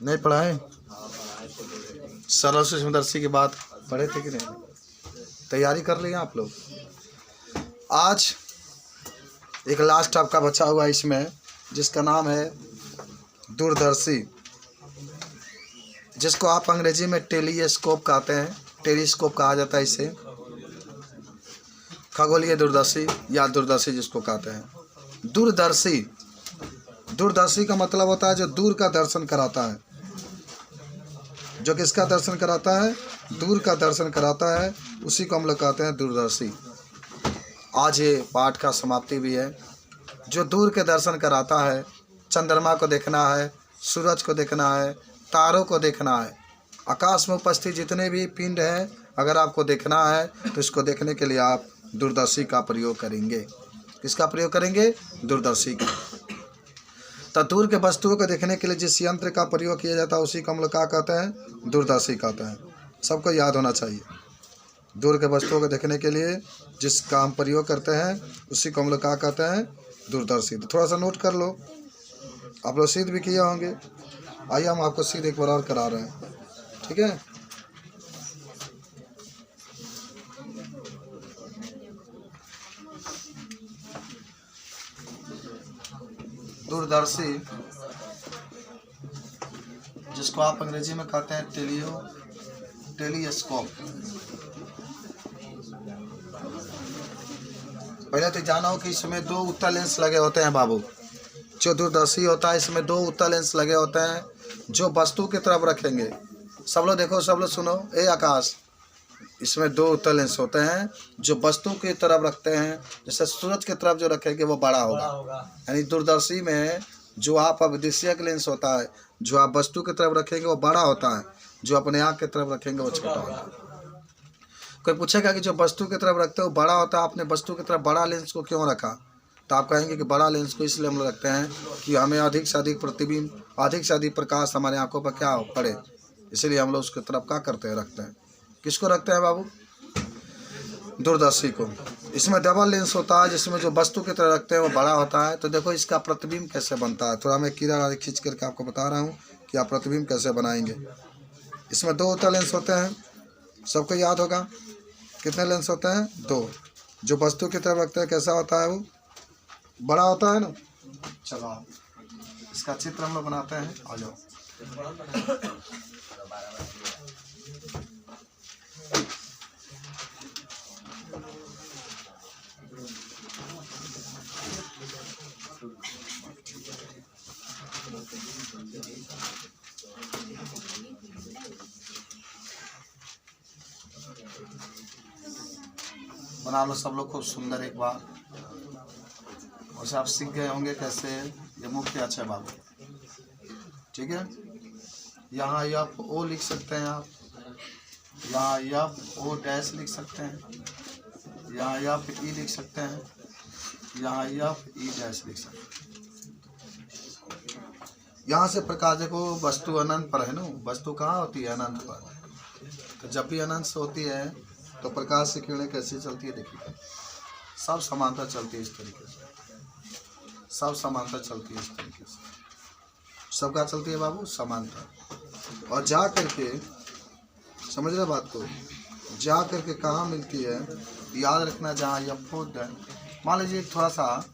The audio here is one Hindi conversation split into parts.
नहीं पढ़ाए? सरल सूक्ष्मदर्शी की बात पढ़े थे कि नहीं? तैयारी कर लिया आप लोग? आज एक लास्ट आपका बचा हुआ इसमें, जिसका नाम है दूरदर्शी, जिसको आप अंग्रेजी में टेलीस्कोप कहते हैं। टेलीस्कोप कहा जाता है इसे, खगोलीय दूरदर्शी या दूरदर्शी जिसको कहते हैं। दूरदर्शी, दूरदर्शी का मतलब होता है जो दूर का दर्शन कराता है। जो किसका दर्शन कराता है? दूर का दर्शन कराता है, उसी को हम लोग कहते हैं दूरदर्शी। आज ये पाठ का समाप्ति भी है। जो दूर के दर्शन कराता है, चंद्रमा को देखना है, सूरज को देखना है, तारों को देखना है, आकाश में उपस्थित जितने भी पिंड हैं, अगर आपको देखना है तो इसको देखने के लिए आप दूरदर्शी का प्रयोग करेंगे। किसका प्रयोग करेंगे? दूरदर्शी का। तो दूर के वस्तुओं को देखने के लिए जिस यंत्र का प्रयोग किया जाता है उसी को हम लोग क्या कहते हैं? दूरदर्शी कहते हैं। सबको याद होना चाहिए। दूर के वस्तुओं को देखने के लिए जिसका हम प्रयोग करते हैं उसी को हम लोग क्या कहते हैं? दूरदर्शी। तो थोड़ा सा नोट कर लो, आप लोग सिद्ध भी किए होंगे। आइए हम आपको सिद्ध एक बार और करा रहे हैं, ठीक है? दूरदर्शी, जिसको आप अंग्रेजी में कहते हैं टेलीस्कोप। पहले तो जानो कि इसमें दो उत्तल लेंस लगे होते हैं बाबू। जो दूरदर्शी होता है इसमें दो उत्तल लेंस लगे होते हैं, जो वस्तु की तरफ रखेंगे। सब लोग देखो, सब लोग सुनो। ए आकाश, इसमें दो उत्तल लेंस होते हैं जो वस्तु की तरफ रखते हैं। जैसे सूरज की तरफ जो रखेंगे वो बड़ा होगा। यानी दूरदर्शी में जो आप अविद्युतीयक लेंस होता है, जो आप वस्तु की तरफ रखेंगे वो बड़ा होता है, जो अपने आँख की तरफ रखेंगे वो छोटा होता है। कोई पूछेगा कि जो वस्तु की तरफ रखते हो वो बड़ा होता है, आपने वस्तु की तरफ बड़ा लेंस को क्यों रखा? तो आप कहेंगे कि बड़ा लेंस को इसलिए हम लोग रखते हैं कि हमें अधिक से अधिक प्रतिबिंब, अधिक से अधिक प्रकाश हमारे आंखों पर क्या पड़े, इसलिए हम लोग उसकी तरफ क्या करते हैं? रखते हैं। किसको रखते हैं बाबू? दूरदर्शी को। इसमें डबल लेंस होता है, जिसमें जो वस्तु की तरह रखते हैं वो बड़ा होता है। तो देखो इसका प्रतिबिंब कैसे बनता है, थोड़ा मैं कीड़ा खींच करके आपको बता रहा हूँ कि आप प्रतिबिंब कैसे बनाएंगे। इसमें दो उत्तल लेंस होते हैं, सबको याद होगा। कितने लेंस होते हैं? दो। जो वस्तु की तरफ रखते हैं कैसा होता है? वो बड़ा होता है ना। चलो इसका चित्र हम लोग बनाते हैं, आ जाओ। बना लो सब लोग खूब सुंदर एक बार। वैसे आप सीख गए होंगे कैसे ये मुख्य अच्छा बाबू, ठीक है? यहाँ एफ ओ लिख सकते हैं आप, यहाँ एफ ओ डैश लिख सकते हैं, यहाँ एफ ई लिख सकते हैं, यहाँ एफ ई डैश लिख सकते हैं। यहाँ से प्रकाश देखो, वस्तु अनंत पर है ना। वस्तु कहाँ होती है? अनंत पर। तो जब भी अनंत से होती है तो प्रकाश की किरणें कैसी चलती है? देखिए, सब समांतर चलती है इस तरीके से, सब समांतर चलती है इस तरीके से। सब क्या चलती है बाबू? समांतर। और जा करके, समझ रहे बात को, जा करके कहाँ मिलती है? याद रखना, जहाँ यफो, मान लीजिए थोड़ा सा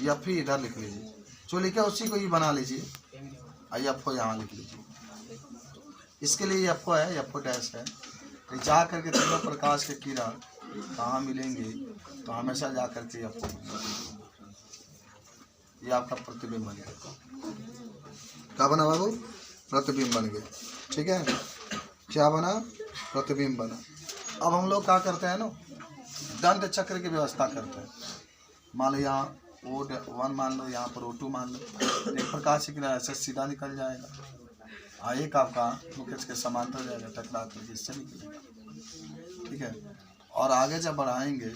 यफ ही इधर लिख लीजिए, जो लिखा उसी को ही बना लीजिए, यफो यहाँ लिख लीजिए। इसके लिए यफो है, यफो डैश है। जा करके तीनों प्रकाश के किरण कहाँ मिलेंगे? तो हमेशा जा करके यफो, ये आपका प्रतिबिंब बन गया। क्या बना बाबू? प्रतिबिंब बन गया, ठीक है? क्या बना? प्रतिबिंब बना। अब हम लोग क्या करते हैं ना, दंड चक्र की व्यवस्था करते हैं। मान लो यहाँ O1 मान लो, यहाँ पर O2 मान लो। एक प्रकाश की किरण ऐसे सीधा निकल जाएगा, एक आपका मुख्य के समांतर जाएगा, टकरा कर इससे निकलेगा, ठीक है? और आगे जब बढ़ाएंगे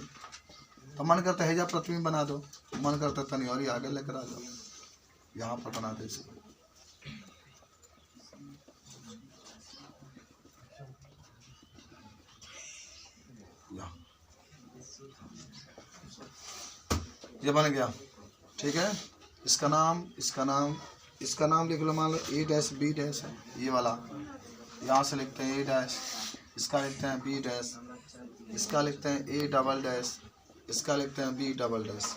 तो मन करता है जब प्रतिबिंब बना दो, मन करता है तनी और ही आगे लेकर आ जाओ, यहाँ पर बना दे इसको। ये बन गया, ठीक है? इसका नाम इसका नाम लिख लो, मान लो ए डैश बी डैश है ये वाला, यहाँ से लिखते हैं ए डैश, इसका लिखते हैं बी डैश, इसका लिखते हैं ए डबल डैश, इसका लिखते हैं बी डबल डैश।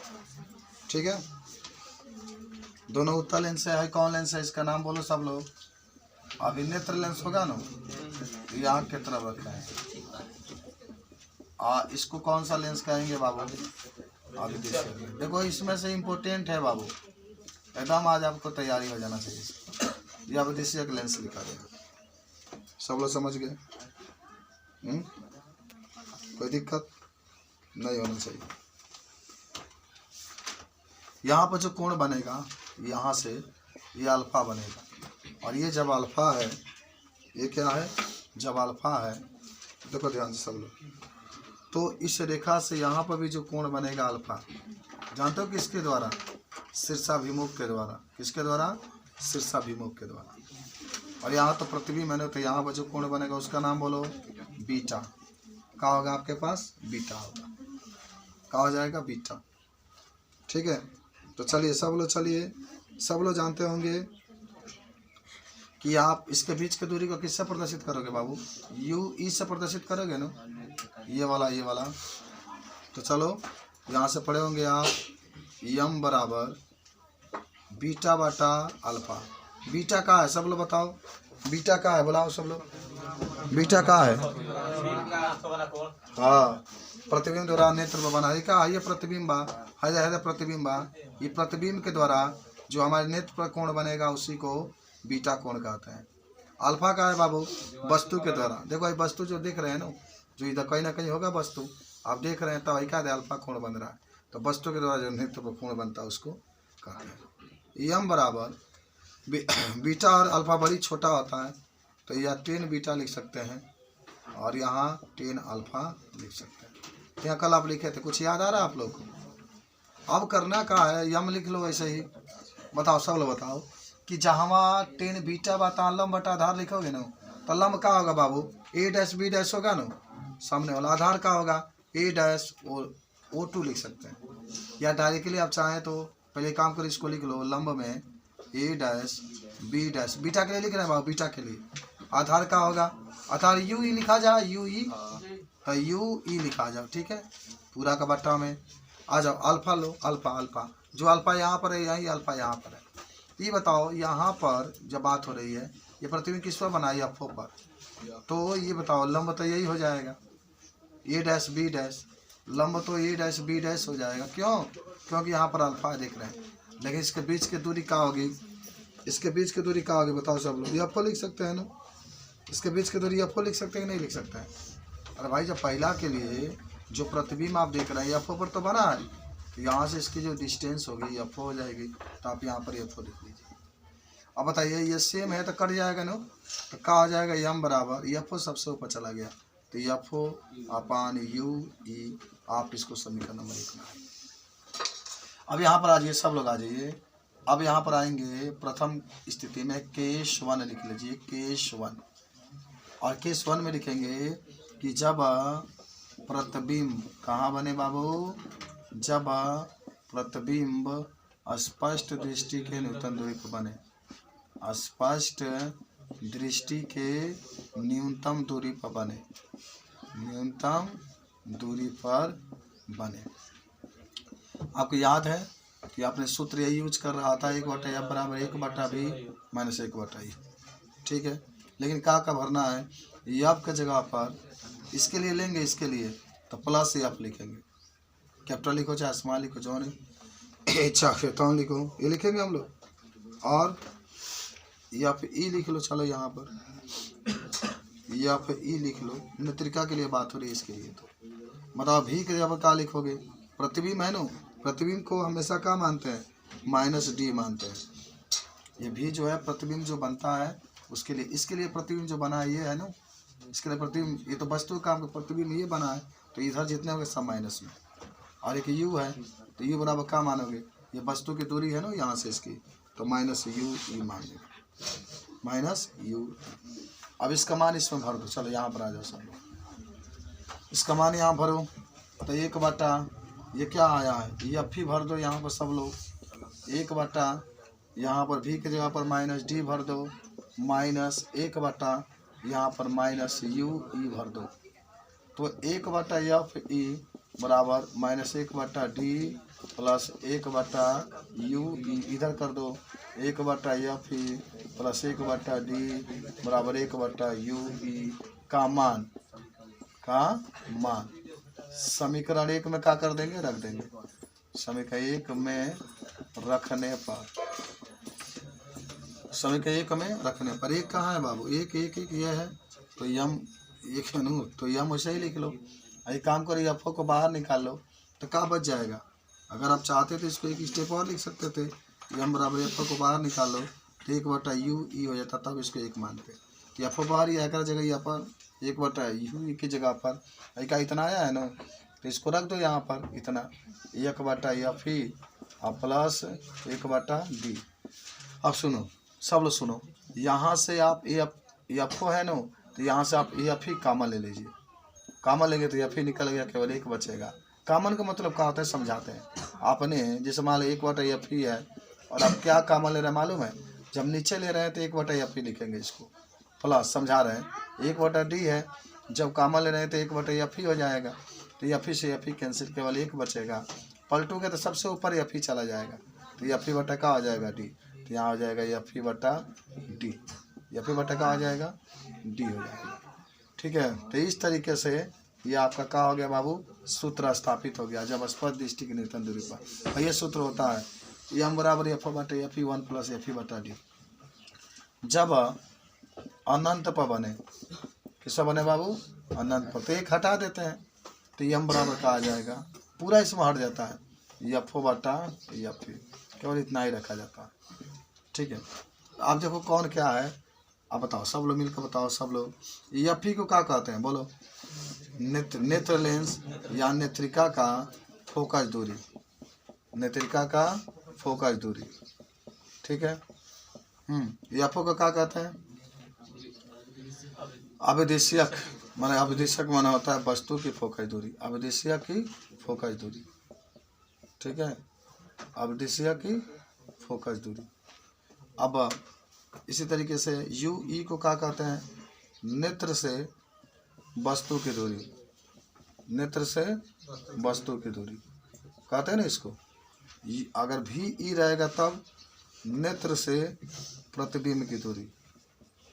ठीक है, दोनों उत्तल लेंस है। कौन लेंस है इसका नाम बोलो सब लोग। अभी नेत्र लेंस होगा ना, ये आँख की तरफ रखा है, इसको कौन सा लेंस कहेंगे बाबू। अभी देखो इसमें से इम्पोर्टेंट है बाबू, एकदम आज आपको तैयारी हो जाना चाहिए। ये अब देसी एक लेंस लिखा गया, सब लोग समझ गए। कोई दिक्कत नहीं होना चाहिए। यहाँ पर जो कोण बनेगा यहाँ से ये अल्फा बनेगा, और ये जब अल्फा है, ये क्या है, जब अल्फा है, देखो ध्यान से सब लोग, तो इस रेखा से यहाँ पर भी जो कोण बनेगा अल्फा, जानते हो किसके द्वारा, शीर्षाभिमुख के द्वारा। किसके द्वारा, शीर्षाभिमुख के द्वारा। और यहाँ तो प्रतिबिंब है, तो यहाँ पर जो कोण बनेगा उसका नाम बोलो बीटा। क्या होगा आपके पास, बीटा होगा। क्या हो जाएगा, बीटा। ठीक है, तो चलिए सब लोग जानते होंगे कि आप इसके बीच की दूरी को किससे प्रदर्शित करोगे बाबू, यू ई से प्रदर्शित करोगे ना, ये वाला। तो चलो यहाँ से पढ़े होंगे आप, यम बराबर बीटा बटा अल्फा। बीटा का है, सब लोग बताओ, बीटा का है, बुलाओ सब लोग, बीटा का है। हाँ, प्रतिबिंब द्वारा नेत्र पर बना है। क्या ये प्रतिबिंब है प्रतिबिंब। ये प्रतिबिंब के द्वारा जो हमारे नेत्र पर कोण बनेगा उसी को बीटा कोण कहते हैं। अल्फा का है बाबू, वस्तु के द्वारा। देखो ये वस्तु जो देख रहे हैं ना, जो इधर कहीं ना कहीं होगा वस्तु, आप देख रहे हैं, तो वही क्या है, अल्फा कोण बन रहा है। तो वस्तु के द्वारा जो नेत्र पर कोण बनता है उसको कहते हैं। यम बराबर बीटा, और अल्फा बड़ी छोटा होता है, तो यह 10 बीटा लिख सकते हैं, और यहाँ 10 अल्फा लिख सकते हैं। यहाँ कल आप लिखे थे, कुछ याद आ रहा है आप लोग को। अब करना क्या है, यम लिख लो ऐसे ही। बताओ सब लोग बताओ कि जहाँ 10 बीटा बता लंब बटा आधार लिखोगे ना, तो लंब क्या होगा बाबू, ए डैश बी डैश होगा ना, सामने वाला। आधार का होगा ए डैश और O2 लिख सकते हैं, या डायरेक्टली आप चाहें तो पहले काम करो, इसको लिख लो, लंब में ए डैश बी डैश, बीटा के लिए लिख रहे हैं बाबू, बीटा के लिए। आधार का होगा, आधार यू ई लिखा जाए, यू ई, तो यू ई लिखा जाओ। ठीक है, पूरा का बट्टा में आ जाओ। अल्फा लो, अल्फा जो अल्फा यहाँ पर है, यही अल्फा यहाँ पर है। ये बताओ यहाँ पर जब बात हो रही है, ये प्रतिबिंब किस पर बना है, एफओ पर, तो ये बताओ लंब तो यही हो जाएगा, ए डैश बी डैश, लंब तो ए डैश बी डैश हो जाएगा। क्यों, क्योंकि यहाँ पर अल्फा देख रहे हैं। लेकिन इसके बीच की दूरी क्या होगी, इसके बीच की दूरी क्या होगी बताओ सब लोग। एफओ लिख सकते हैं ना, इसके बीच की दूरी एफओ लिख सकते हैं कि नहीं लिख सकते हैं। अरे भाई, जब पहला के लिए जो प्रतिबिंब आप देख रहे हैं एफओ पर तो बना है, तो यहाँ से इसकी जो डिस्टेंस होगी एफओ हो जाएगी, तो आप यहाँ पर एफओ लिख लीजिए। अब बताइए ये सेम है तो कट जाएगा ना, तो क्या हो जाएगा, यम बराबर एफओ सबसे ऊपर चला गया, तो एफओ अपान यू ई, आप इसको समीकरण नंबर लिखना है। अब यहाँ पर आ जाइए, सब लोग आ जाइए। अब यहाँ पर आएंगे प्रथम स्थिति में केस 1 लिख लीजिए, केस 1। और केस 1 में लिखेंगे कि जब प्रतिबिंब कहाँ बने बाबू, जब प्रतिबिंब स्पष्ट दृष्टि के न्यूनतम दूरी पर बने, स्पष्ट दृष्टि के न्यूनतम दूरी पर बने, न्यूनतम दूरी पर बने। आपको याद है कि आपने सूत्र यही यूज कर रहा था, 1/f बराबर 1/b माइनस 1/e। ठीक है, लेकिन क्या भरना है, एफ के जगह पर इसके लिए लेंगे, इसके लिए तो प्लस एफ लिखेंगे। कैपिटल लिखो चाहे स्मॉल लिखो, जो नहीं इच्छा खेतान लिखो, ये लिखेंगे हम लोग। और या फिर ई लिख लो, चलो यहाँ पर या फिर ई लिख लो, नेत्रिका के लिए बात हो रही है इसके लिए। तो मतलब भी के जगह क्या लिखोगे, प्रतिबिंब है ना, प्रतिबिंब को हमेशा क्या मानते हैं, -d मानते हैं। ये भी जो है प्रतिबिंब जो बनता है उसके लिए, इसके लिए प्रतिबिंब जो बना है ये है ना, इसके लिए प्रतिबिंब, ये तो वस्तु काम का प्रतिबिंब ये बना है, तो इधर जितने होंगे सब माइनस में। और एक यू है, तो यू बराबर क्या मानोगे, ये वस्तु की दूरी है ना यहाँ से इसकी, तो -u मान लेंगे, -u। अब इसका मान इसमें भर दो, चलो यहाँ पर आ जाओ सब लोग, इसका मान यहाँ भरो, तो 1/, ये क्या आया है, ये एफ ही भर दो यहाँ पर सब लोग, 1/, यहाँ पर भी की जगह पर माइनस डी भर दो, माइनस 1 यहाँ पर माइनस यू ई भर दो। तो 1/f(e) बराबर -1/d प्लस 1/u(e) इधर कर दो। 1/f(e) प्लस 1/d बराबर 1/u(e) का मान समीकरण 1 में क्या कर देंगे, रख देंगे। समीकरण 1 में रखने पर, समीकरण 1 में रखने पर, एक कहाँ है बाबू, एक ये है, तो यम एक है, तो यम वैसे ही लिख लो। एक काम करो, एफ को बाहर निकाल लो, तो क्या बच जाएगा। अगर आप चाहते तो इसको एक स्टेप और लिख सकते थे, यम बराबर एफ को बाहर निकाल लो तो 1/u(e) हो जाता, तब इसको 1 मानते। तो एफ बाहर ही आकर जगह यहाँ पर 1/u की जगह पर का इतना आया है ना, तो इसको रख दो यहाँ पर इतना 1/f(e) और प्लस 1/d। अब सुनो, सब लोग सुनो, यहाँ से आप एफ है ना, तो यहाँ से आप एफ ही कामन ले लीजिए। कामन लेंगे तो एफ ही निकल गया, केवल 1 बचेगा। कामन का मतलब क्या होता है समझाते हैं। आपने जैसे मान लो 1/f ही है, और आप क्या कामन ले रहे हैं मालूम है, जब नीचे ले रहे हैं तो 1/f ही लिखेंगे इसको, प्लस समझा रहे हैं 1/d है, जब कामन ले रहे हैं तो 1/f ही हो जाएगा। तो एफ ही से एफ ही कैंसिल, केवल 1 बचेगा। पलटोगे तो सबसे ऊपर एफ ही चला जाएगा, तो एफ ही बटा क्या हो जाएगा, डी। तो यहाँ हो जाएगा एफ ही बटा डी, एफ ही बटा क्या हो जाएगा, डी हो जाएगा। ठीक है, तो इस तरीके से ये आपका क्या हो गया बाबू, सूत्र स्थापित हो गया जब स्पर्श दृष्टि की न्यूटन दूरी पर। ये सूत्र होता है एम बराबर एफ बटे एफ ही 1 प्लस एफ ही बटा डी। जब अनंत पर बने, किससे बने बाबू, अनंत पर, तो एक हटा देते हैं तो एम बराबर का आ जाएगा, पूरा इसमें हट जाता है एफ बटा एफ ही, केवल इतना ही रखा जाता है। ठीक है, आप देखो कौन क्या है, आप बताओ, सब लोग मिलकर बताओ, सब लोग एफ ही को क्या कहते हैं, बोलो। नेत्र लेंस या नेत्रिका का फोकस दूरी, नेत्रिका का फोकस दूरी। ठीक है, एफ को क्या कहते हैं, अभिदिशयक, माने अभिदिशयक माना होता है वस्तु की फोकस दूरी, अभिदिशयक की फोकस दूरी। ठीक है, अभिदिशयक की फोकस दूरी। अब इसी तरीके से यू ई को क्या कहते हैं, नेत्र से वस्तु की दूरी, नेत्र से वस्तु की दूरी कहते हैं ना इसको। अगर भी ई रहेगा तब नेत्र से प्रतिबिंब की दूरी,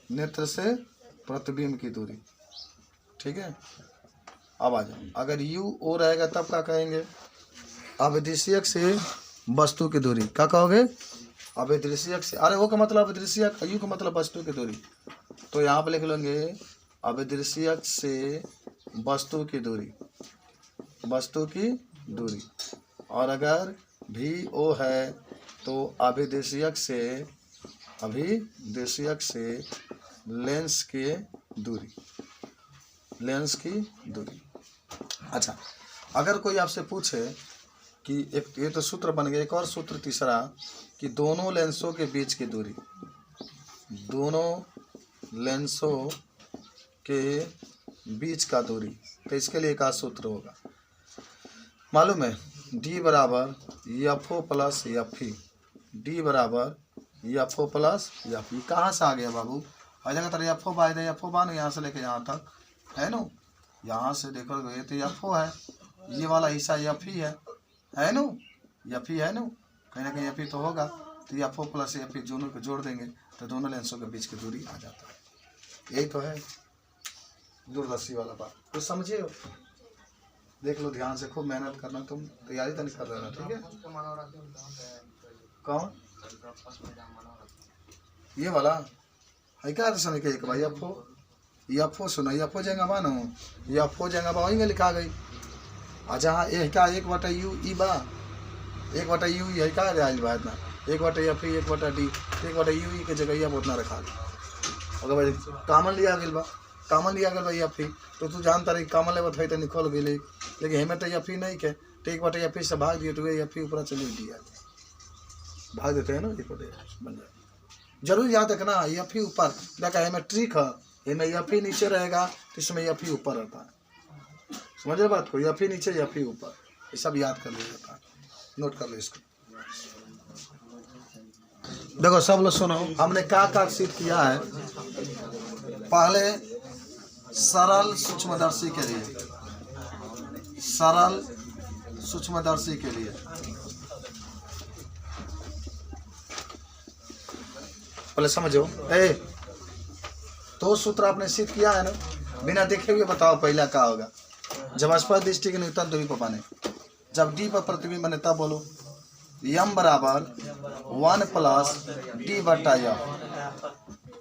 नेत्र से प्रतिबिंब की दूरी। ठीक है, अब आ जाओ, अगर यू ओ रहेगा तब क्या कहेंगे, अभिदृश्यक से वस्तु की दूरी। क्या कहोगे, अभिदृश्यक से, अरे वो का मतलब अभिदृश्यक, यू का मतलब वस्तु की दूरी, तो यहाँ पे लिख लेंगे अभिदृश्यक से वस्तु की दूरी, वस्तु की दूरी। और अगर भी ओ है तो अभिदृश्यक से लेंस के दूरी, लेंस की दूरी। अच्छा, अगर कोई आपसे पूछे कि एक, ये तो सूत्र बन गया, एक और सूत्र तीसरा कि दोनों लेंसों के बीच की दूरी, दोनों लेंसों के बीच का दूरी, तो इसके लिए क्या सूत्र होगा मालूम है, डी बराबर एफ ओ प्लस एफ ही, डी बराबर एफ ओ प्लस एफ ही। कहाँ से आ गया बाबू, आ जाएगा तरह F O by F O बान, यहाँ से लेके यहाँ तक है नो, यहाँ से देखोगे तो एफ ओ है, ये वाला हिस्सा एफ ही है नो, एफ ही है नो, कहीं ना कहीं एफ ही तो होगा। तो एफ ओ प्लस एफ ही दोनों को जोड़ देंगे तो दोनों लेंसों के बीच की दूरी आ जाता है। यही तो है दूरदर्शी वाला बात, तो समझे हो, देख लो ध्यान से, खूब मेहनत करना, तुम तैयारी तो नहीं कर रहे हो, ठीक है। कौन ये वाला है, क्या समय के एक भाई एफ सुनो, एफ जाएगा बानो, एफ जाएगा बा, वहीं में लिखा गई। अच्छा, ये क्या 1/u ई बा, 1/u है क्या आयल बा इतना, 1/f 1/d, 1/u के जगह अब उतना रखा गया। अगर भाई कामन लिया गया बा, कामन लिया गया भाई एफ, तो तू जानता रही कामन लेवत है तो निकल गई, लेकिन हमें तो एफ नहीं के, तो 1/f से भाग दिए तो एफ ऊपर चली दिया, भाग देते हैं ना, 1/f बन जाए। जरूर याद रखना एफ ऊपर, देखा हमें ट्रिक है, हमें एफ नीचे रहेगा तो इसमें एफ ऊपर रहता है, समझ रहे बात को, एफ नीचे एफ ऊपर, ये सब याद कर लिया जाता है, नोट कर लो इसको। देखो सब लोग सुनो, हमने क्या सिद्ध किया है। पहले सरल सूक्ष्मदर्शी के लिए, सरल सूक्ष्मदर्शी के लिए पहले समझो। तो सूत्र आपने सिद्ध किया है ना, बिना देखे हुए बताओ पहला क्या होगा। जब स्पर्श दृष्टि के न्यूटन दूरी पर बने, जब डी पर प्रतिबिंब बने तब बोलो। यम बराबर 1 प्लस डी बटा एफ,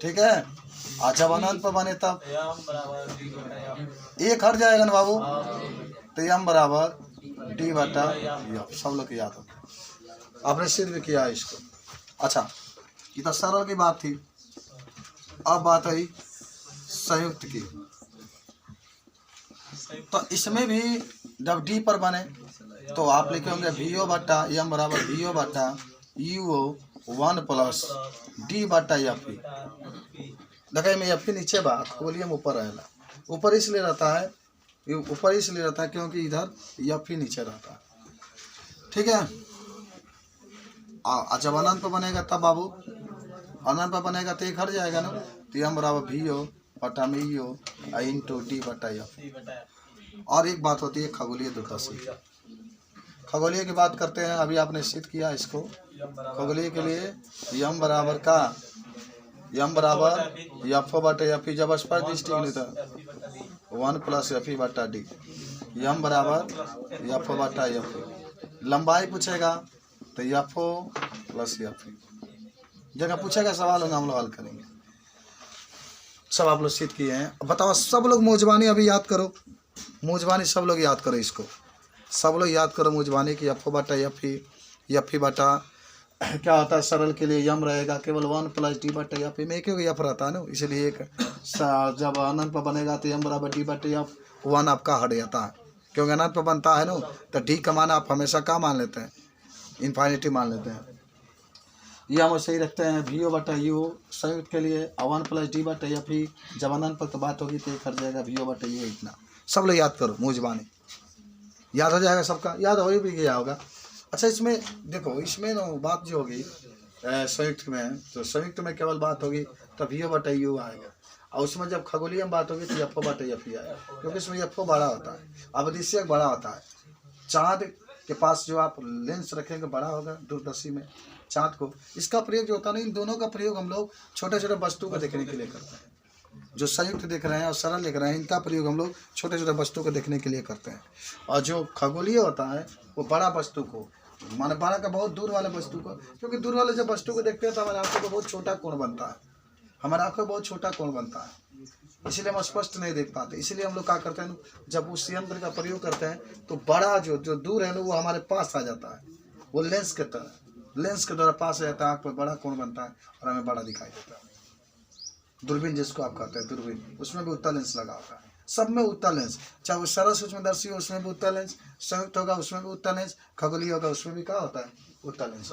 ठीक है। और जब अनंत पर बने तब एक हट जाएगा ना बाबू, तो यम बराबर डी बटा एफ। सब लोग याद हो, आपने सिद्ध भी किया है इसको। अच्छा, ये तो सरल की बात थी। अब बात आई संयुक्त की। तो इसमें भी जब डी पर बने तो आप लिखे होंगे वी ओ बटा एम बराबर वी ओ बटा यू ओ 1 प्लस डी बटा एफ। देखिए मैं एफ नीचे बात बोलिए ऊपर रहेगा। ऊपर इसलिए रहता है, ऊपर इसलिए रहता है क्योंकि इधर एफ नीचे रहता है, ठीक है। जब अनंत पर बनेगा तब बाबू, अनंत पर बनेगा तो एक हट जाएगा ना, तो एम बराबर वी ओ बटा में ई ओ इंटू डी बटा एफ। और एक बात होती है खगोलीय दूरदर्शी। खगोलीय की बात करते हैं, अभी आपने सिद्ध किया इसको। खगोलीय के लिए यम बराबर का, यम बराबर एफ ओ बटा एफ, जब स्पर्श दृष्टि के न्यूटन 1 प्लस एफ ई बटा डी, यम बराबर एफ ओ बटा एफ। लंबाई पूछेगा तो एफ ओ प्लस एफ, जगह पूछेगा सवाल होगा हम लोग हल करेंगे। सब आप लोग सिद्ध किए हैं। बताओ सब लोग मौजबानी अभी याद करो, मौजबानी सब लोग याद करो इसको, सब लोग याद करो मौजबानी की। एफ ओ बटा एफ ई बटा क्या होता है सरल के लिए यम रहेगा केवल 1 प्लस डी बटा एफ में एक एफ रहता है ना, इसलिए एक जब अनंत पर बनेगा तो यम बराबर डी बटा एफ 1 आपका हट जाता है, क्योंकि अनंत पर बनता है ना, तो डी का मान आप हमेशा क्या मान लेते हैं, इन्फाइनिटी मान लेते हैं। ये हम सही रखते हैं। वी ओ बटा यू संयुक्त के लिए 1 प्लस डी बटा एफ ही, जब अनंत पर तो बात होगी तो एक हट जाएगा वी ओ बटा यू इतना। सब लोग याद करो, मौजबानी याद हो जाएगा, सबका याद हो भी गया होगा। अच्छा इसमें देखो, इसमें ना बात जो होगी संयुक्त में, तो संयुक्त में केवल बात होगी तो वी ओ बटा यू आएगा, और उसमें जब खगोलीय में बात होगी तो एफ ओ बटा एफ ही आएगा, क्योंकि इसमें एफ ओ बड़ा होता है, अवदिश्यक बड़ा होता है। चाँद के पास जो आप लेंस रखेंगे बड़ा होगा दूरदर्शी में चाँद को। इसका प्रयोग जो होता है ना, इन दोनों का प्रयोग हम लोग छोटे छोटे वस्तु को देखने के लिए करते हैं। जो संयुक्त देख रहे हैं और सरल देख रहे हैं, इनका प्रयोग हम लोग छोटे छोटे वस्तु को देखने के लिए करते हैं। और जो खगोलीय होता है वो बड़ा वस्तु को, माने बड़ा का बहुत दूर वाले वस्तु को, क्योंकि दूर वाले जब वस्तु को देखते हैं तो हमारे आंखों को बहुत छोटा कोण बनता है, हमारे आंखों में बहुत छोटा कोण बनता है, इसलिए हम स्पष्ट नहीं देख पाते। इसलिए हम लोग क्या करते हैं, जब उस यंत्र का प्रयोग करते हैं तो बड़ा जो दूर है ना वो हमारे पास आ जाता है, वो लेंस के तरह, लेंस के द्वारा पास आ जाता है, आँख में बड़ा कोण बनता है और हमें बड़ा दिखाई देता है। दूरबीन जिसको आप कहते हैं दूरबीन, उसमें भी उत्तल लेंस लगा होता है, सब में उत्तल लेंस, चाहे वो सरल सूक्ष्मदर्शी हो उसमें भी उत्तल लेंस, संयुक्त होगा उसमें भी उत्तल लेंस, खगोलीय होगा उसमें भी क्या होता है, उत्तल लेंस।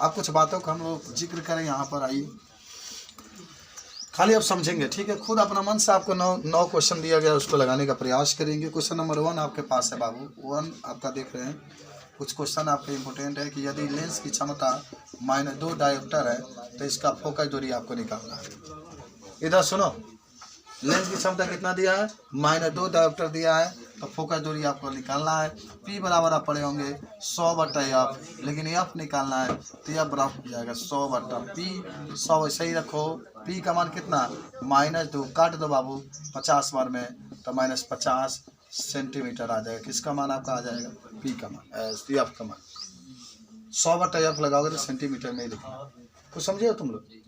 आप कुछ बातों का हम लोग जिक्र करें, यहाँ पर आइए, खाली आप समझेंगे, ठीक है। खुद अपना मन से आपको 9 क्वेश्चन दिया गया, उसको लगाने का प्रयास करेंगे। क्वेश्चन नंबर 1 आपके पास है बाबू, 1 आपका देख रहे हैं। कुछ क्वेश्चन आपके इम्पोर्टेंट है कि यदि लेंस की क्षमता -2 डायोप्टर है तो इसका फोकस दूरी आपको निकालना है। इधर सुनो, लेंस की क्षमता कितना दिया है, -2 डायोप्टर दिया है, तो फोकस दूरी आपको निकालना है। पी बराबर आप पढ़े होंगे 100 बटा एफ, लेकिन एफ निकालना है तो एफ बराबर हो जाएगा 100 बटा पी। 100 ऐसे ही रखो, पी का मान कितना, -2 काट दो बाबू 50 बार में, तो -50 सेंटीमीटर आ जाएगा। किसका मान आपका आ जाएगा, पी का मान, एफ का मान। 100 बटा एफ लगाओगे तो सेंटीमीटर में ही लिखना। कुछ समझे हो तुम लोग,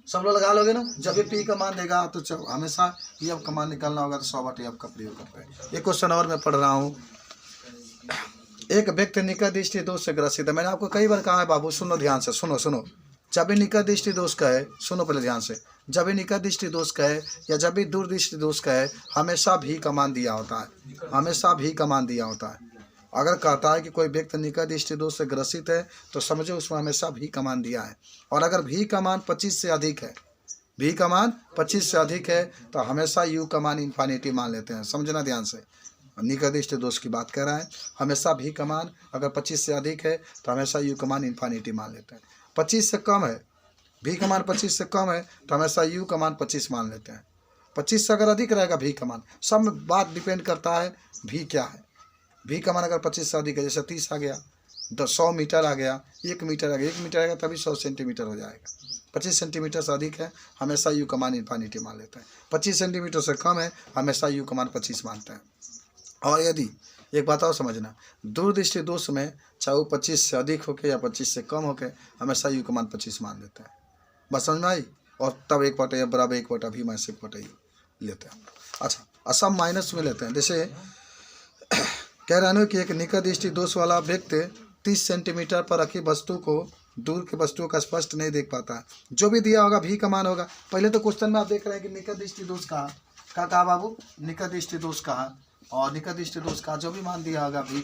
सब लोग लगा लोगे ना। जब ये पी का मान देगा तो हमेशा एफ का मान निकालना होगा, तो 100 बटा एफ का प्रयोग करते हैं। एक क्वेश्चन और मैं पढ़ रहा हूँ। एक व्यक्ति निकट दृष्टि दोष से ग्रसित है। मैंने आपको कई बार कहा है बाबू, सुनो ध्यान से, सुनो। जब भी निकट दृष्टि दोष का है, सुनो पहले ध्यान से, जब भी निकट दृष्टि दोष का है या जब भी दूर दृष्टि दोष का है, हमेशा भी का मान दिया होता है, हमेशा भी का मान दिया होता है। अगर कहता है कि कोई व्यक्ति निकट दृष्टि दोष से ग्रसित है तो समझो उसमें हमेशा भी का मान दिया है। और अगर भी का मान 25 से अधिक है, भी का मान 25 से अधिक है तो हमेशा यू का मान इन्फिनिटी मान लेते हैं। समझना ध्यान से, निकट दृष्टि दोष की बात कर रहा है। हमेशा भी का मान अगर 25 से अधिक है तो हमेशा यू का मान इन्फिनिटी मान लेते हैं। 25 से कम है भी का मान 25 से कम है तो हमेशा यू का मान 25 मान लेते हैं। 25 से अगर अधिक रहेगा भी का मान, सब में बात डिपेंड करता है भी क्या है। भी का मान अगर 25 से अधिक है, जैसे 30 आ गया, 100 मीटर आ गया, 1 मीटर आ गया, 1 मीटर आएगा तभी 100 सेंटीमीटर हो जाएगा। 25 सेंटीमीटर से अधिक है हमेशा यू का मान इन्फिनिटी मान लेते हैं। 25 सेंटीमीटर से कम है हमेशा यू का मान 25 मानते हैं। और यदि एक बात और समझना, दूरदृष्टि दोष में चाहे वो 25 से अधिक होके या 25 से कम होके हमेशा यू का मान 25 मान लेते हैं। बस समझ में आई। और तब 1/f बराबर 1/v माइनस 1/u लेते हैं। अच्छा, असम माइनस में लेते हैं। जैसे कह रहे हैं कि एक निकट दृष्टि दोष वाला व्यक्ति 30 सेंटीमीटर पर रखी वस्तु को दूर की वस्तुओं का स्पष्ट नहीं देख पाता है। जो भी दिया होगा भी का मान होगा। पहले तो क्वेश्चन में आप देख रहे हैं कि निकट दृष्टि दोष कहा बाबू, निकट दृष्टि दोष कहा, और निकट दृष्टि दोष का जो भी मान दिया होगा भी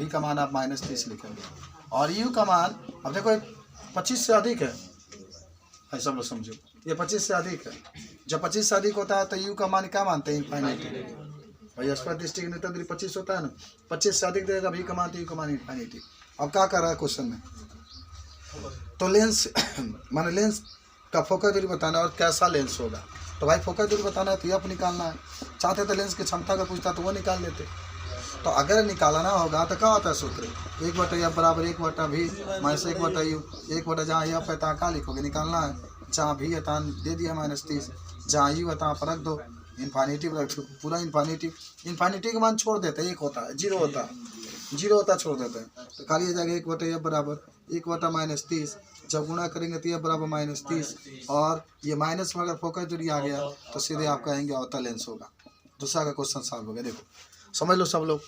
का मान आप -30 लिखेंगे। और यू का मान अब देखो 25 से अधिक है, ऐसा लोग समझो, ये 25 से अधिक है। जब 25 से अधिक होता है तो यू का मान क्या मानते हैं, इन्फिनिटी। भाई स्पर्श दृष्टि के निकट 25 होता है ना, 25 से अधिक देगा भी का मान तो यू का मान इन्फिनिटी। अब क्या कर रहा है क्वेश्चन में, तो लेंस माने लेंस का फोकस दूरी बताना और कैसा लेंस होगा। तो भाई फोकस दूरी बताना है तो एफ निकालना है। चाहते तो लेंस की क्षमता का पूछता तो वो निकाल लेते। तो अगर निकालना होगा तो क्या होता है सूत्र, 1/f बराबर 1/v माइनस 1/u। 1 जहाँ एफ है तहाँ क्या लिखोगे, निकालना है। जहाँ भी है तहाँ दे दिया -30, जहाँ यू है तहाँ पर रख दो, इन्फिनिटी पर रख दो, पूरा इन्फिनिटी का मान छोड़ देते हैं। 1 होता है, 0 होता है, 0 होता छोड़ देते हैं। तो खाली जाएगा 1/f बराबर 1/-30। जब गुणा करेंगे तो ये बराबर -30, और ये माइनस में अगर फोकस दूरी आ गया तो सीधे आप कहेंगे अवतल लेंस होगा। दूसरा का क्वेश्चन सॉल्व हो गया। देखो समझ लो सब लोग,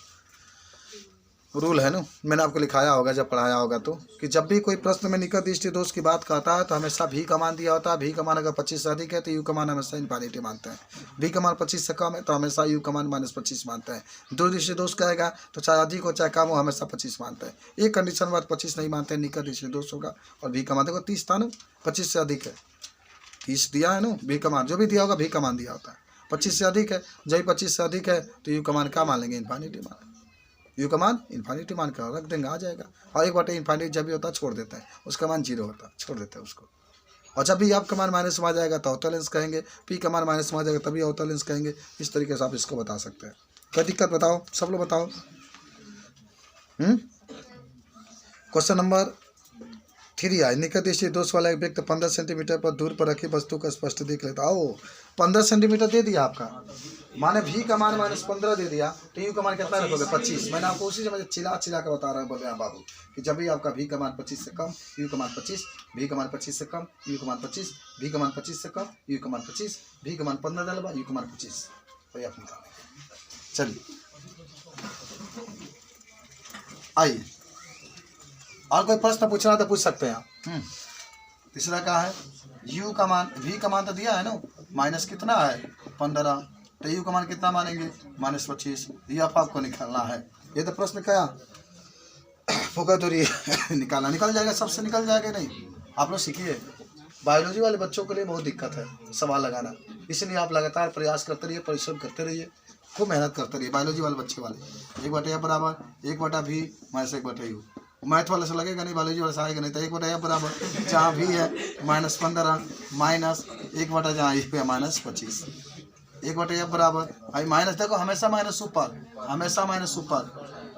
रूल है ना, मैंने आपको लिखाया होगा जब पढ़ाया होगा तो, कि जब भी कोई प्रश्न में निकट दृष्टि दोष की बात करता है तो हमेशा भी का मान दिया होता है। भी का मान अगर 25 से अधिक है तो यू का मान हमेशा इन्फिनिटी मानते हैं। भी का मान 25 से कम है तो हमेशा यू का मान -25 मानते हैं। दूरदृष्टि दोष कहेगा तो चाहे अधिक हो चाहे कम हो हमेशा 25 मानते हैं। एक कंडीशन बाद 25 नहीं मानते हैं, निकट दृष्टि दोष होगा। और भी का मान देखो 30 था ना, 25 से अधिक है, 30 दिया है ना, भी का मान जो भी दिया होगा भी का मान दिया होता है। 25 से अधिक है, जब 25 से अधिक है तो यू का मान क्या मान लेंगे, इन्फिनिटी मान। यू का मान इन्फिनिटी मान कर रख देंगे, आ जाएगा। और 1/इन्फिनिटी जब भी होता है छोड़ देते हैं, उसका मान 0 होता है, छोड़ देते हैं उसको। और जब भी आपका मान माइनस में आ जाएगा तो अवतल लेंस कहेंगे, पी का मान माइनस में आ जाएगा तभी अवतल लेंस कहेंगे। इस तरीके से आप इसको बता सकते हैं। क्या दिक्कत बताओ, सब लोग बताओ। क्वेश्चन नंबर 3 है, निकट दृष्टि दोष वाला एक व्यक्ति 15 सेंटीमीटर पर दूर पर रखी वस्तु का स्पष्ट देख लेता। आओ 15 सेंटीमीटर दे दिया आपका, माने भी का मान -15 दे दिया तो यू का मान कितना रखोगे, 25। मैंने आपको उसी से मुझे चिल्ला कर बता रहा हूँ, बोल रहे हैं बाबू कि जब भी आपका भी का मान 25 से कम, यू का मान 25, भी का मान 25 से कम, यू का मान 25, भी का मान 25 से कम, यू का मान 25, भी का मान 15 डालबा, यू का मान 25। तो आप निकालेंगे। चलिए आइए, और कोई प्रश्न पूछना तो पूछ सकते हैं आप। तीसरा क्या है, यू का मान, वी का मान तो दिया है ना, माइनस कितना है 15, तो यू का मान कितना मानेंगे -25। ये आपको निकालना है। ये तो प्रश्न क्या फोकस दूरी निकाल जाएगा, सबसे निकल जाएगा। नहीं आप लोग सीखिए, बायोलॉजी वाले बच्चों के लिए बहुत दिक्कत है सवाल लगाना, इसलिए आप लगातार प्रयास करते रहिए, परिश्रम करते रहिए, खूब मेहनत करते रहिए। बायोलॉजी वाले बच्चे वाले 1/f बराबर 1/v माइनस 1/u। मैथ वाले से लगेगा नहीं, बायोलॉजी वाले से आएगा नहीं। तो 1/f बराबर जहाँ भी है -15 माइनस 1 जहाँ यू है -25। 1/f बराबर भाई माइनस, देखो हमेशा माइनस ऊपर, हमेशा माइनस ऊपर,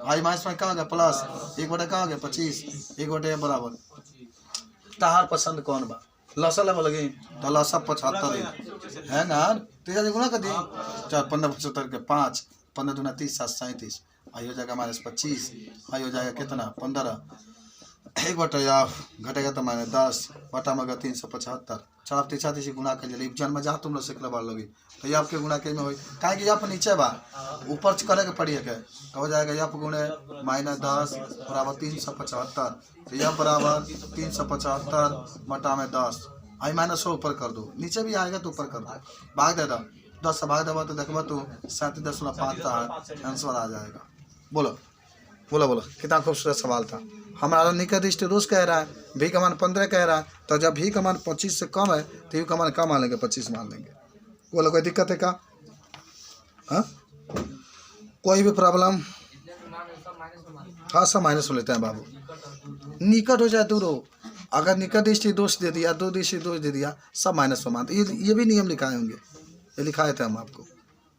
भाई माइनस में क्या हो गया प्लस, 1 क्या हो गया 25। 1/f बराबर तहार पसंद कौन बा, लसा लेवल लगी तो लसा 75 है ना, तेजा गुना कर दी 4 15 75 के 5, 15 दूना 30 7 37, आई हो जाएगा -25, आई हो जाएगा कितना 15। 1/f घटेगा तो -10 बटा मगर 375। चल आप 33 गुना कर लिए जन्म जहाँ तुम लोग सीखले बार लोगी तो ये आपके गुना के में हो कहे कि यहाँ नीचे बा ऊपर करे के पड़ी है हो जाएगा यहाँ गुणे -10 बराबर 375। तो यह बराबर 375 बटा में 10, आई -100 ऊपर कर दो, नीचे भी आएगा तो ऊपर कर दो, भाग दे दो 10 से भाग देगा तो देखबा तो 37.5 आंसर आ जाएगा। बोलो बोलो बोलो, कितना खूबसूरत सवाल था। हमारा निकट दृष्टि दोष कह रहा है, भी का मान 15 कह रहा है, तो जब भी का मान 25 से कम है तो यू का मान कम मान लेंगे, 25 मान लेंगे। बोलो कोई दिक्कत है क्या, हाँ कोई भी प्रॉब्लम? हाँ सब माइनस में लेते हैं बाबू, निकट हो चाहे दूर हो, अगर निकट दृष्टि दोष दे दिया, दूर दृष्टि दोष दे दिया, सब माइनस में मानते। ये भी नियम लिखाए होंगे, ये लिखाए थे हम आपको,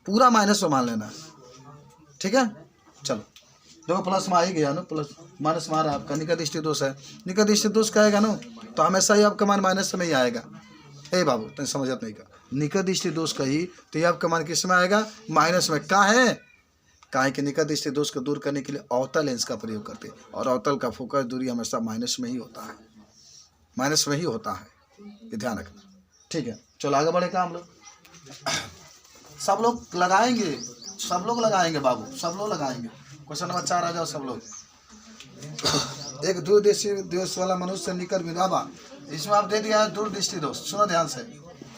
पूरा माइनस में मान लेना है। ठीक है, चलो देखो प्लस में आ ही गया ना, प्लस माइनस में आ रहा है आपका, निकट दृष्टि दोष है। निकट दृष्टि दोष कहेगा ना तो हमेशा ही आपका मान माइनस में ही आएगा। ए बाबू तुम समझत नहीं का, निकट दृष्टि दोष कही तो ये आपका मान किस में आएगा, माइनस में। का है काहे कि निकट दृष्टि दोष को दूर करने के लिए अवतल लेंस का प्रयोग करते हैं, और अवतल का फोकस दूरी हमेशा माइनस में ही होता है, माइनस में ही होता है, ये ध्यान रखना। ठीक है, चलो आगे बढ़े का हम लोग। सब लोग लगाएंगे, सब लोग लगाएंगे बाबू, सब लोग लगाएंगे। क्वेश्चन नंबर 4 आ जाओ सब लोग। एक दूरदृष्टि दोष वाला मनुष्य से निकट विधाबा, इसमें आप दे दिया है दूरदृष्टि दोष। सुनो ध्यान से,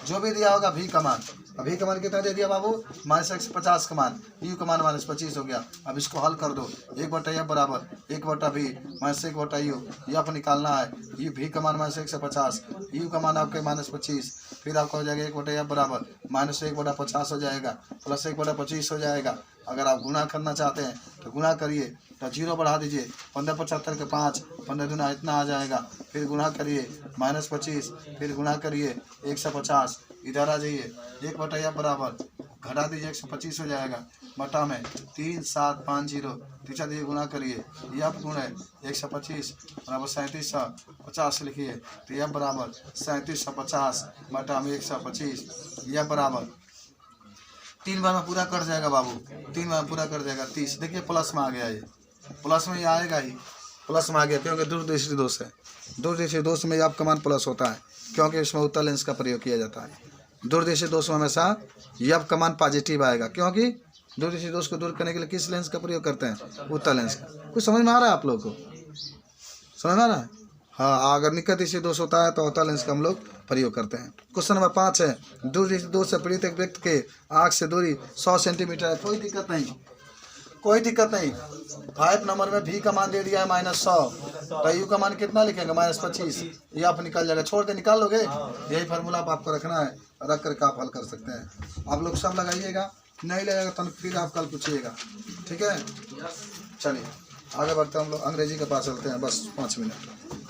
जो भी दिया होगा भी कमान, अभी कमान कितना दे दिया बाबू, -150 कमान, यू कमान -25 हो गया। अब इसको हल कर दो, 1/f बराबर 1/v -1/u, ये आप निकालना है। ये भी कमान -150, यू कमान आपके -25, फिर आपका हो जाएगा 1/f बराबर -1/50 हो जाएगा, प्लस 1/25 हो जाएगा। अगर आप गुणा करना चाहते हैं तो गुणा करिए, तो 0 बढ़ा दीजिए, 15×75 के 5, 15 दूना इतना आ जाएगा। फिर गुणा करिए -25, फिर गुणा करिए 150, इधर आ जाइए 1/f बराबर घटा दीजिए 125 हो जाएगा, बटा में 3 7 5 0 तीसरा दीजिए, गुणा करिए, यह गुण है 125 बराबर 3750 लिखिए, तो यह बराबर 3750 बटा में 125, यह बराबर 3 बार में पूरा कट जाएगा बाबू, 3 बार में पूरा कट जाएगा 30। देखिए प्लस में आ गया, ये प्लस में ये आएगा ही, प्लस में आ गया क्योंकि दूरदृष्टि दोष है। दूरदृष्टि दोष में आपका मान प्लस होता है क्योंकि इसमें उत्तल लेंस का प्रयोग किया जाता है। दूरदृष्टि दोष में हमेशा यब का मान पॉजिटिव आएगा क्योंकि दूरदृष्टि दोष को दूर करने के लिए किस लेंस का प्रयोग करते हैं, उत्तल लेंस का। कुछ समझ में आ रहा है आप लोग को, समझ में आ रहा है? हाँ, अगर निकट दृष्टि दोष होता है तो उत्तल लेंस का हम लोग प्रयोग करते हैं। क्वेश्चन नंबर 5 है, दूरदृष्टि दोष से पीड़ित एक व्यक्ति के आँख से दूरी 100 सेंटीमीटर है, कोई दिक्कत नहीं, कोई दिक्कत नहीं। 5 नंबर में भी का मान दे दिया है -100, तो यू का मान कितना लिखेंगे -25, ये आप निकल जाएगा, छोड़ दे निकाल लोगे। यही फार्मूला आपको रखना है, रख करके आप हल कर सकते हैं। आप लोग सब लगाइएगा, नहीं लगेगा तो फिर आप कल पूछिएगा। ठीक है, चलिए आगे बढ़ते हैं हम लोग, अंग्रेजी के पास चलते हैं, बस 5 मिनट।